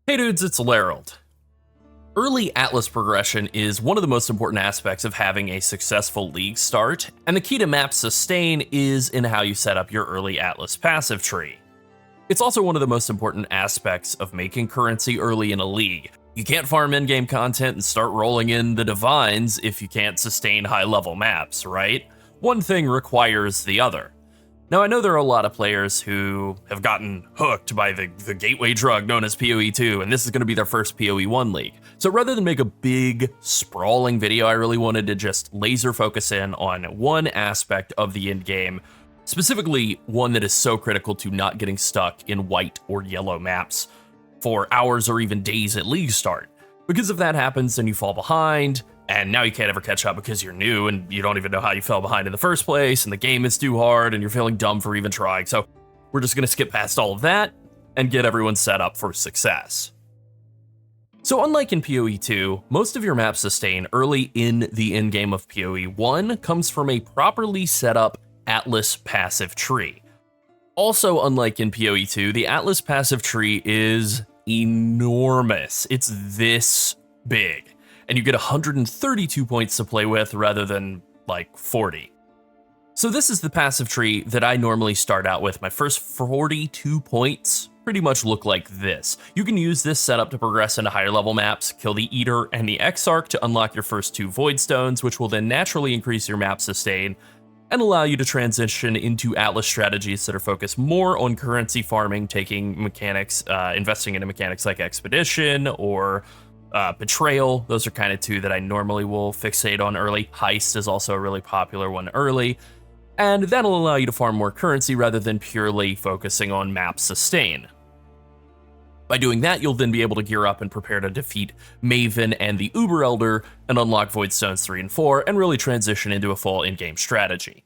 Hey dudes, it's Lerald. Early Atlas progression is one of the most important aspects of having a successful league start, and the key to map sustain is in how you set up your early Atlas passive tree. It's also one of the most important aspects of making currency early in a league. You can't farm in-game content and start rolling in the divines if you can't sustain high-level maps, right? One thing requires the other. Now, I know there are a lot of players who have gotten hooked by the gateway drug known as PoE 2, and this is going to be their first PoE 1 league. So rather than make a big, sprawling video, I really wanted to just laser focus in on one aspect of the end game, specifically one that is so critical to not getting stuck in white or yellow maps for hours or even days at league start. Because if that happens, then you fall behind, and now you can't ever catch up because you're new and you don't even know how you fell behind in the first place, and the game is too hard and you're feeling dumb for even trying. So we're just going to skip past all of that and get everyone set up for success. So unlike in PoE 2, most of your map sustain early in the end game of PoE 1 comes from a properly set up Atlas passive tree. Also, unlike in PoE 2, the Atlas passive tree is enormous. It's this big. And you get 132 points to play with rather than like 40. So this is the passive tree that I normally start out with. My first 42 points pretty much look like this. You can use this setup to progress into higher level maps, kill the Eater and the Exarch to unlock your first 2 Void Stones, which will then naturally increase your map sustain and allow you to transition into Atlas strategies that are focused more on currency farming, taking mechanics, investing into mechanics like Expedition or Betrayal. Those are kind of 2 that I normally will fixate on early. Heist is also a really popular one early, and that'll allow you to farm more currency rather than purely focusing on map sustain. By doing that, you'll then be able to gear up and prepare to defeat Maven and the Uber Elder and unlock Void Stones 3 and 4 and really transition into a full in-game strategy.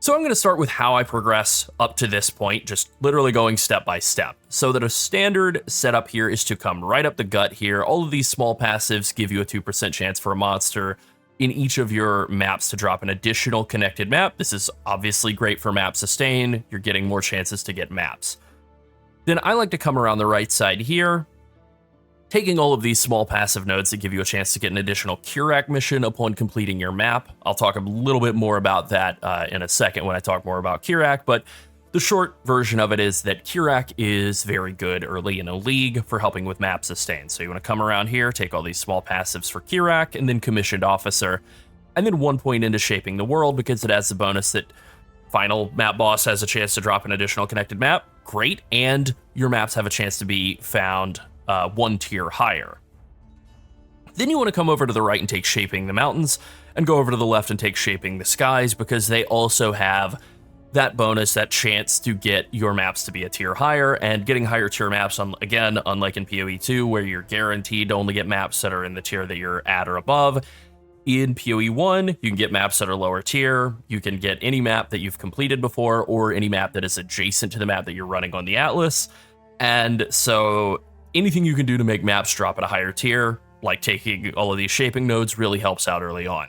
So I'm going to start with how I progress up to this point, just literally going step by step. So that a standard setup here is to come right up the gut here. All of these small passives give you a 2% chance for a monster in each of your maps to drop an additional connected map. This is obviously great for map sustain. You're getting more chances to get maps. Then I like to come around the right side here, taking all of these small passive nodes that give you a chance to get an additional Kirac mission upon completing your map. I'll talk a little bit more about that in a second when I talk more about Kirac, but the short version of it is that Kirac is very good early in a league for helping with map sustain. So you want to come around here, take all these small passives for Kirac, and then Commissioned Officer, and then 1 point into Shaping the World because it has the bonus that final map boss has a chance to drop an additional connected map. Great, and your maps have a chance to be found 1 tier higher. Then you want to come over to the right and take Shaping the Mountains, and go over to the left and take Shaping the Skies, because they also have that bonus, that chance to get your maps to be a tier higher, and getting higher tier maps, again, unlike in PoE 2, where you're guaranteed to only get maps that are in the tier that you're at or above. In PoE 1, you can get maps that are lower tier, you can get any map that you've completed before, or any map that is adjacent to the map that you're running on the Atlas, and so anything you can do to make maps drop at a higher tier, like taking all of these shaping nodes, really helps out early on.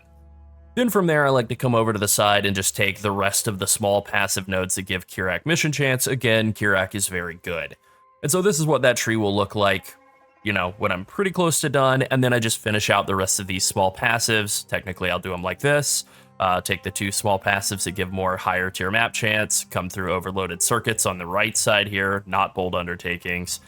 Then from there, I like to come over to the side and just take the rest of the small passive nodes that give Kirac mission chance. Again, Kirac is very good. And so this is what that tree will look like, you know, when I'm pretty close to done, and then I just finish out the rest of these small passives. Technically, I'll do them like this. Take the 2 small passives that give more higher tier map chance, come through overloaded circuits on the right side here, not bold undertakings.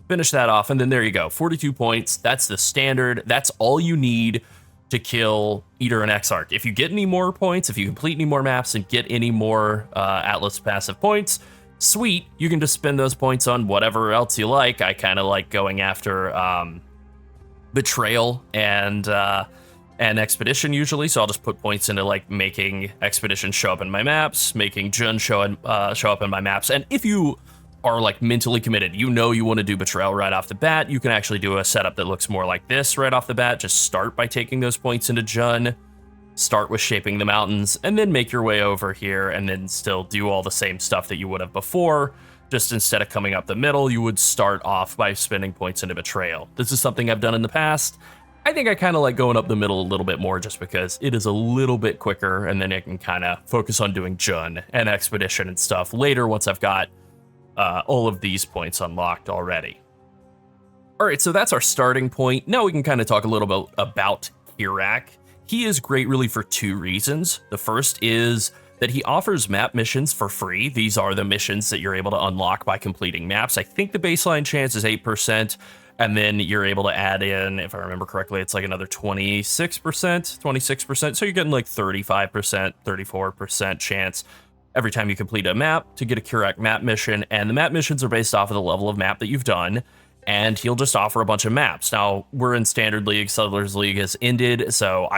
Finish that off, and then there you go, 42 points. That's the standard. That's all you need to kill Eater and Exarch. If you get any more points, if you complete any more maps and get any more Atlas passive points, sweet, you can just spend those points on whatever else you like. I kind of like going after Betrayal and Expedition usually, so I'll just put points into like making Expedition show up in my maps, making Jun show up in my maps, and if you are like mentally committed, you know you want to do Betrayal right off the bat, you can actually do a setup that looks more like this right off the bat. Just start by taking those points into Jun, start with Shaping the Mountains, and then make your way over here and then still do all the same stuff that you would have before. Just instead of coming up the middle, you would start off by spending points into Betrayal. This is something I've done in the past. I think I kind of like going up the middle a little bit more just because it is a little bit quicker, and then I can kind of focus on doing Jun and Expedition and stuff later once I've got all of these points unlocked already. All right, so that's our starting point. Now we can kind of talk a little bit about Kirac. He is great really for two reasons. The first is that he offers map missions for free. These are the missions that you're able to unlock by completing maps. I think the baseline chance is 8%, and then you're able to add in, if I remember correctly, it's like another 26%. So you're getting like 35%, 34% chance every time you complete a map to get a Kirac map mission. And the map missions are based off of the level of map that you've done. And he'll just offer a bunch of maps. Now, we're in Standard League, Settlers League has ended, so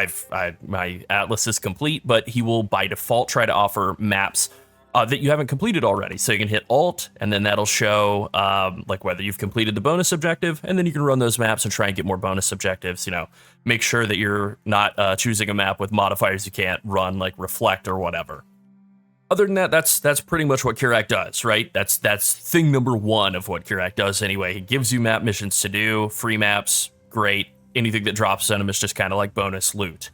my Atlas is complete, but he will by default try to offer maps that you haven't completed already. So you can hit Alt, and then that'll show like whether you've completed the bonus objective, and then you can run those maps and try and get more bonus objectives. You know, make sure that you're not choosing a map with modifiers you can't run, like Reflect or whatever. Other than that, that's pretty much what Kirac does, right? That's thing number one of what Kirac does anyway. He gives you map missions to do, free maps, great. Anything that drops in them is just kind of like bonus loot.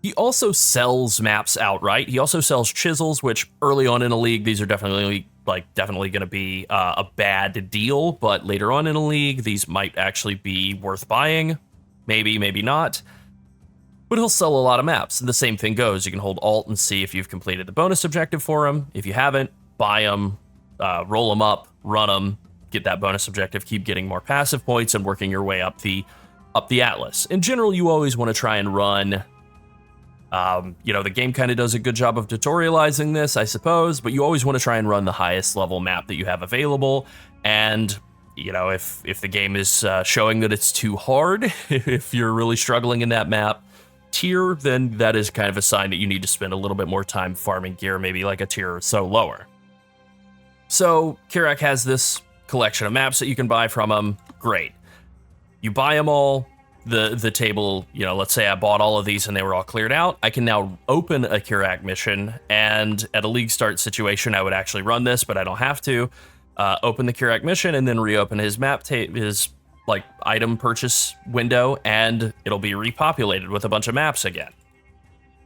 He also sells maps outright. He also sells chisels, which early on in a league, these are definitely going to be a bad deal, but later on in a league, these might actually be worth buying. Maybe, maybe not. But he'll sell a lot of maps, and the same thing goes. You can hold Alt and see if you've completed the bonus objective for him. If you haven't, buy them, roll them up, run them, get that bonus objective, keep getting more passive points and working your way up the Atlas. In general, you always want to try and run, the game kind of does a good job of tutorializing this, I suppose, but you always want to try and run the highest level map that you have available. And if the game is showing that it's too hard, if you're really struggling in that map tier, then that is kind of a sign that you need to spend a little bit more time farming gear, maybe like a tier or so lower. So Kirac has this collection of maps that you can buy from him. Great. You buy them all. The table, let's say I bought all of these and they were all cleared out. I can now open a Kirac mission, and at a league start situation, I would actually run this, but I don't have to. Open the Kirac mission and then reopen his map his item purchase window, and it'll be repopulated with a bunch of maps again.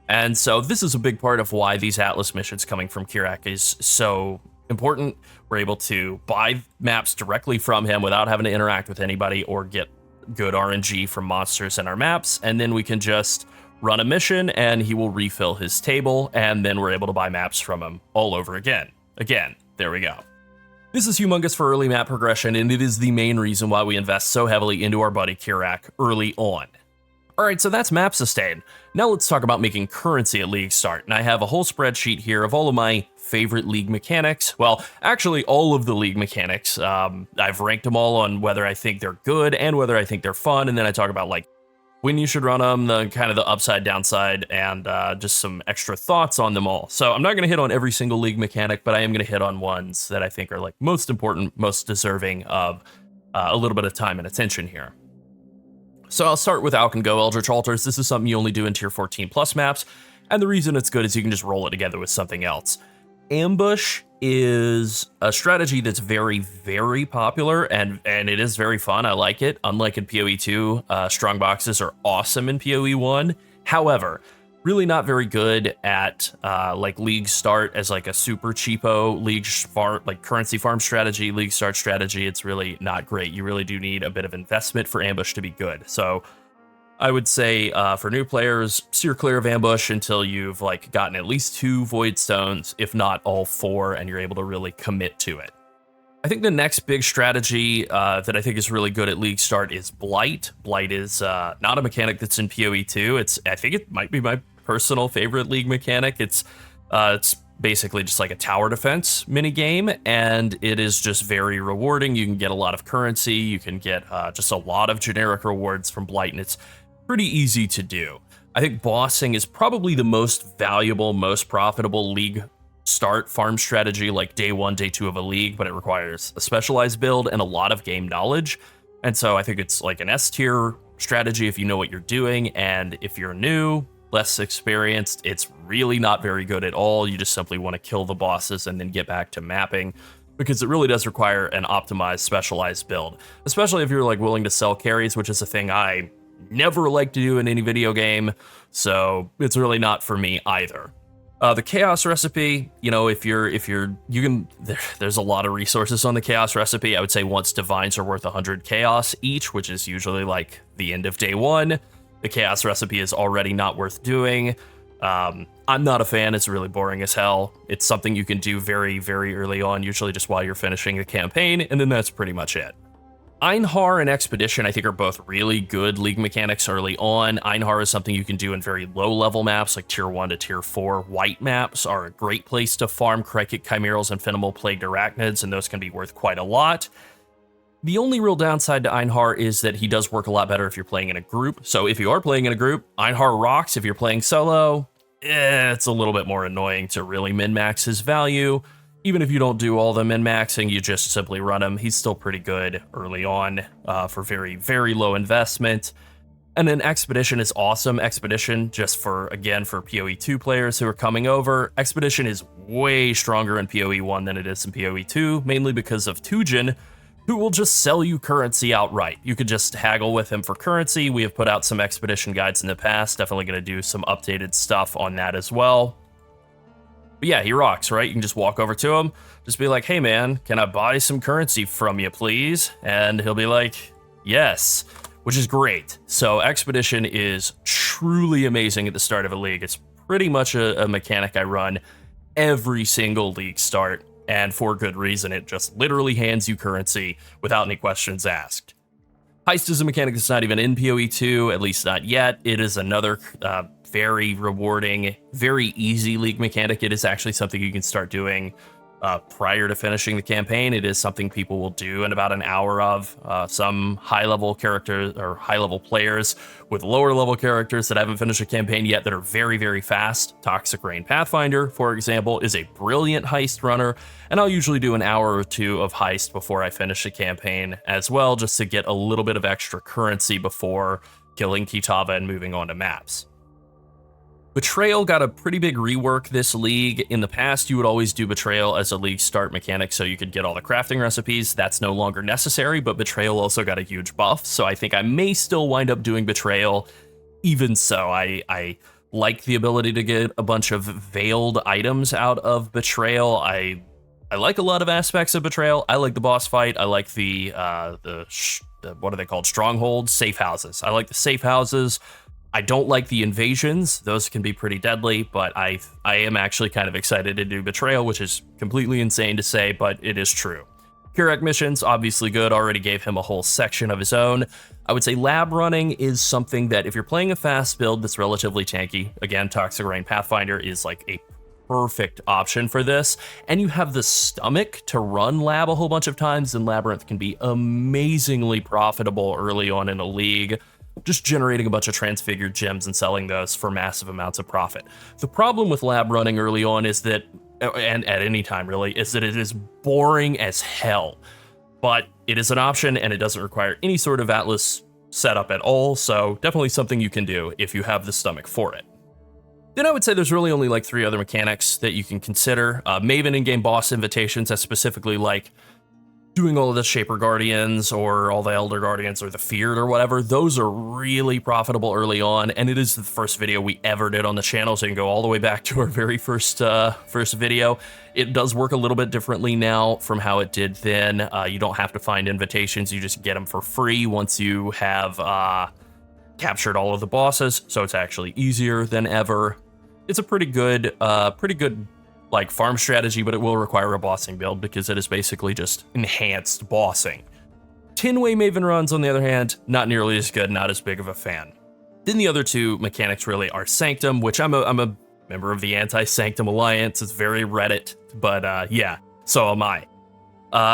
And so this is a big part of why these Atlas missions coming from Kirac is so important. We're able to buy maps directly from him without having to interact with anybody or get good RNG from monsters in our maps, and then we can just run a mission and he will refill his table, and then we're able to buy maps from him all over again. There we go. This is humongous for early map progression, and it is the main reason why we invest so heavily into our buddy Kirac early on. Alright, so that's map sustain. Now let's talk about making currency at league start, and I have a whole spreadsheet here of all of my favorite league mechanics. Well, actually all of the league mechanics. I've ranked them all on whether I think they're good and whether I think they're fun, and then I talk about when you should run them, the kind of the upside, downside, and just some extra thoughts on them all. So I'm not going to hit on every single league mechanic, but I am going to hit on ones that I think are most important, most deserving of a little bit of time and attention here. So I'll start with Alk and Go Eldritch Altars. This is something you only do in tier 14 plus maps, and the reason it's good is you can just roll it together with something else. Ambush is a strategy that's very, very popular, and it is very fun. I like it. Unlike in PoE 2, strong boxes are awesome in PoE 1. However, really not very good at league start as a super cheapo league farm, currency farm strategy, league start strategy. It's really not great. You really do need a bit of investment for Ambush to be good. So I would say for new players, steer clear of Ambush until you've gotten at least 2 Void Stones, if not all 4, and you're able to really commit to it. I think the next big strategy that I think is really good at league start is Blight. Blight is not a mechanic that's in PoE 2. I think it might be my personal favorite league mechanic. It's basically just a tower defense mini game, and it is just very rewarding. You can get a lot of currency. You can get just a lot of generic rewards from Blight, and it's pretty easy to do. I think bossing is probably the most valuable, most profitable league start farm strategy, day 1, day 2 of a league, but it requires a specialized build and a lot of game knowledge. And so I think it's an S tier strategy if you know what you're doing, and if you're new, less experienced, it's really not very good at all. You just simply want to kill the bosses and then get back to mapping, because it really does require an optimized, specialized build, especially if you're willing to sell carries, which is a thing I never like to do in any video game, so it's really not for me either. The chaos recipe, you know, there's a lot of resources on the chaos recipe. I would say once divines are worth 100 chaos each, which is usually like the end of day one, the chaos recipe is already not worth doing. I'm not a fan. It's really boring as hell. It's something you can do very, very early on, usually just while you're finishing the campaign, and then that's pretty much it. Einhar and Expedition, I think, are both really good League mechanics early on. Einhar is something you can do in very low-level maps, like Tier 1 to Tier 4 white maps are a great place to farm Kirac Chimerals and Finimal Plagued Arachnids, and those can be worth quite a lot. The only real downside to Einhar is that he does work a lot better if you're playing in a group. So if you are playing in a group, Einhar rocks. If you're playing solo, it's a little bit more annoying to really min-max his value. Even if you don't do all the min-maxing, you just simply run him. He's still pretty good early on for very, very low investment. And then Expedition is awesome. Expedition, just for PoE 2 players who are coming over, Expedition is way stronger in PoE 1 than it is in PoE 2, mainly because of Tujin, who will just sell you currency outright. You could just haggle with him for currency. We have put out some Expedition guides in the past, definitely going to do some updated stuff on that as well. But yeah, he rocks, right? You can just walk over to him, just be like, hey man, can I buy some currency from you, please? And he'll be like, yes, which is great. So Expedition is truly amazing at the start of a league. It's pretty much a mechanic I run every single league start, and for good reason. It just literally hands you currency without any questions asked. Heist is a mechanic that's not even in PoE 2, at least not yet. It is another very rewarding, very easy league mechanic. It is actually something you can start doing prior to finishing the campaign. It is something people will do in about an hour of. Some high-level characters or high-level players with lower-level characters that haven't finished a campaign yet that are very, very fast. Toxic Rain Pathfinder, for example, is a brilliant heist runner, and I'll usually do an hour or two of heist before I finish the campaign as well, just to get a little bit of extra currency before killing Kitava and moving on to maps. Betrayal got a pretty big rework this league. In the past, you would always do Betrayal as a league start mechanic so you could get all the crafting recipes. That's no longer necessary, but Betrayal also got a huge buff, so I think I may still wind up doing Betrayal. Even so, I like the ability to get a bunch of veiled items out of Betrayal. I like a lot of aspects of Betrayal. I like the boss fight. I like the what are they called? Strongholds? Safe houses. I like the safe houses. I don't like the invasions. Those can be pretty deadly, but I am actually kind of excited to do Betrayal, which is completely insane to say, but it is true. Kirac missions, obviously good, already gave him a whole section of his own. I would say lab running is something that if you're playing a fast build that's relatively tanky, again, Toxic Rain Pathfinder is like a perfect option for this, and you have the stomach to run lab a whole bunch of times, then Labyrinth can be amazingly profitable early on in a league, just generating a bunch of transfigured gems and selling those for massive amounts of profit. The problem with lab running early on is that, and at any time really, is that it is boring as hell. But it is an option and it doesn't require any sort of Atlas setup at all, so definitely something you can do if you have the stomach for it. Then I would say there's really only like 3 other mechanics that you can consider. Maven in-game boss invitations, that's specifically like doing all of the Shaper Guardians or all the Elder Guardians or the Feared or whatever. Those are really profitable early on, and it is the first video we ever did on the channel, so you can go all the way back to our very first video. It does work a little bit differently now from how it did then. You don't have to find invitations, you just get them for free once you have captured all of the bosses, so it's actually easier than ever. It's a pretty good like farm strategy, but it will require a bossing build because it is basically just enhanced bossing. 10-way Maven runs, on the other hand, not nearly as good, not as big of a fan. Then the other 2 mechanics really are Sanctum, which I'm a member of the Anti-Sanctum Alliance. It's very Reddit, but yeah, so am I.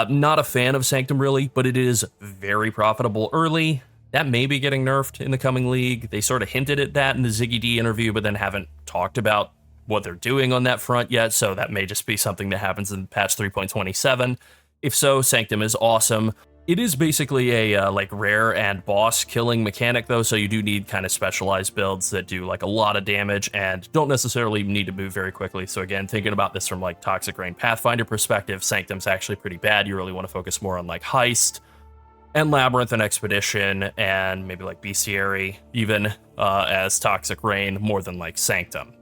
Not a fan of Sanctum really, but it is very profitable early. That may be getting nerfed in the coming league. They sort of hinted at that in the Ziggy D interview, but then haven't talked about what they're doing on that front yet, so that may just be something that happens in patch 3.27. If so, Sanctum is awesome. It is basically a like rare and boss killing mechanic though, so you do need kind of specialized builds that do like a lot of damage and don't necessarily need to move very quickly. So again, thinking about this from like Toxic Rain Pathfinder perspective, Sanctum's actually pretty bad. You really want to focus more on like Heist and Labyrinth and Expedition and maybe like Bestiary even as Toxic Rain more than like Sanctum.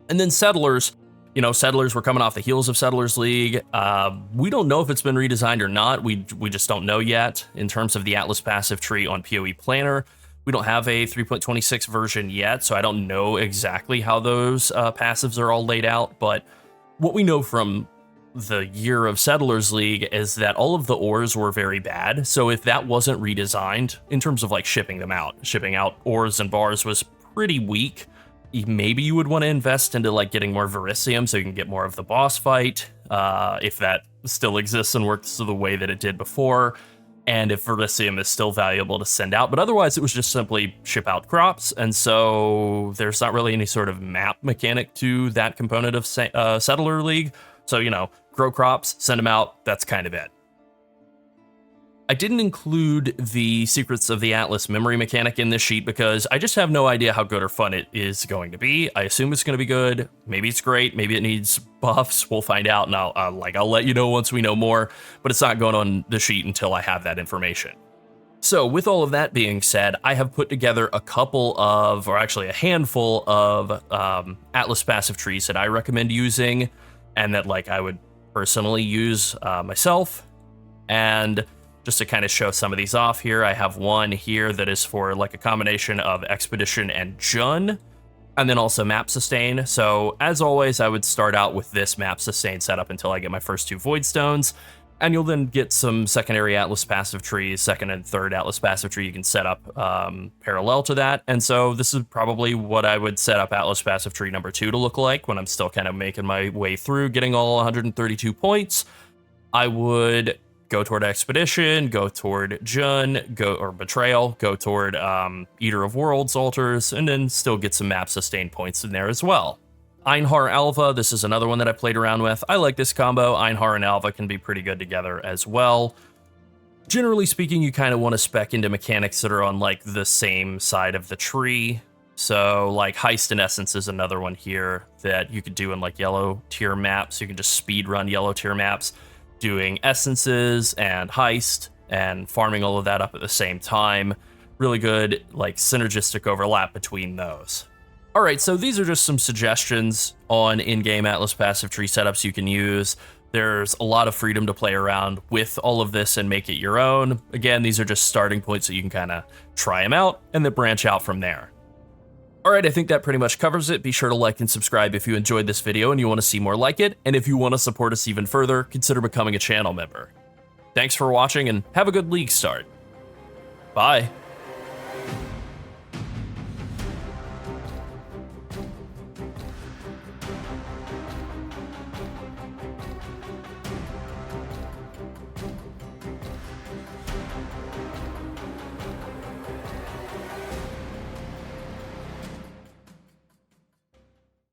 And then Settlers, you know, Settlers were coming off the heels of Settlers League. We don't know if it's been redesigned or not. We just don't know yet. In terms of the Atlas passive tree on PoE Planner, we don't have a 3.26 version yet, so I don't know exactly how those passives are all laid out. But what we know from the year of Settlers League is that all of the ores were very bad. So if that wasn't redesigned in terms of like shipping out ores and bars was pretty weak. Maybe you would want to invest into like getting more Verisium so you can get more of the boss fight, if that still exists and works the way that it did before, and if Verisium is still valuable to send out. But otherwise, it was just simply ship out crops, and so there's not really any sort of map mechanic to that component of Settler League. So, you know, grow crops, send them out, that's kind of it. I didn't include the Secrets of the Atlas memory mechanic in this sheet because I just have no idea how good or fun it is going to be. I assume it's going to be good. Maybe it's great. Maybe it needs buffs. We'll find out, and I'll let you know once we know more, but it's not going on the sheet until I have that information. So with all of that being said, I have put together a handful of Atlas passive trees that I recommend using and that like I would personally use myself. And just to kind of show some of these off here, I have one here that is for like a combination of Expedition and Jun, and then also Map Sustain. So as always, I would start out with this Map Sustain setup until I get my first 2 Void Stones, and you'll then get some secondary Atlas passive trees, second and third Atlas passive tree you can set up parallel to that. And so this is probably what I would set up Atlas passive tree number 2 to look like when I'm still kind of making my way through, getting all 132 points. I would go toward Expedition, go toward Jun, or Betrayal, go toward Eater of Worlds, Altars, and then still get some map sustain points in there as well. Einhar Alva, this is another one that I played around with. I like this combo. Einhar and Alva can be pretty good together as well. Generally speaking, you kind of want to spec into mechanics that are on like the same side of the tree. So like Heist and Essence is another one here that you could do in like yellow tier maps. You can just speed run yellow tier maps, doing essences and heist and farming all of that up at the same time. Really good, like, synergistic overlap between those. All right, so these are just some suggestions on in-game Atlas passive tree setups you can use. There's a lot of freedom to play around with all of this and make it your own. Again, these are just starting points so you can kind of try them out and then branch out from there. All right, I think that pretty much covers it. Be sure to like and subscribe if you enjoyed this video and you want to see more like it. And if you want to support us even further, consider becoming a channel member. Thanks for watching and have a good league start. Bye.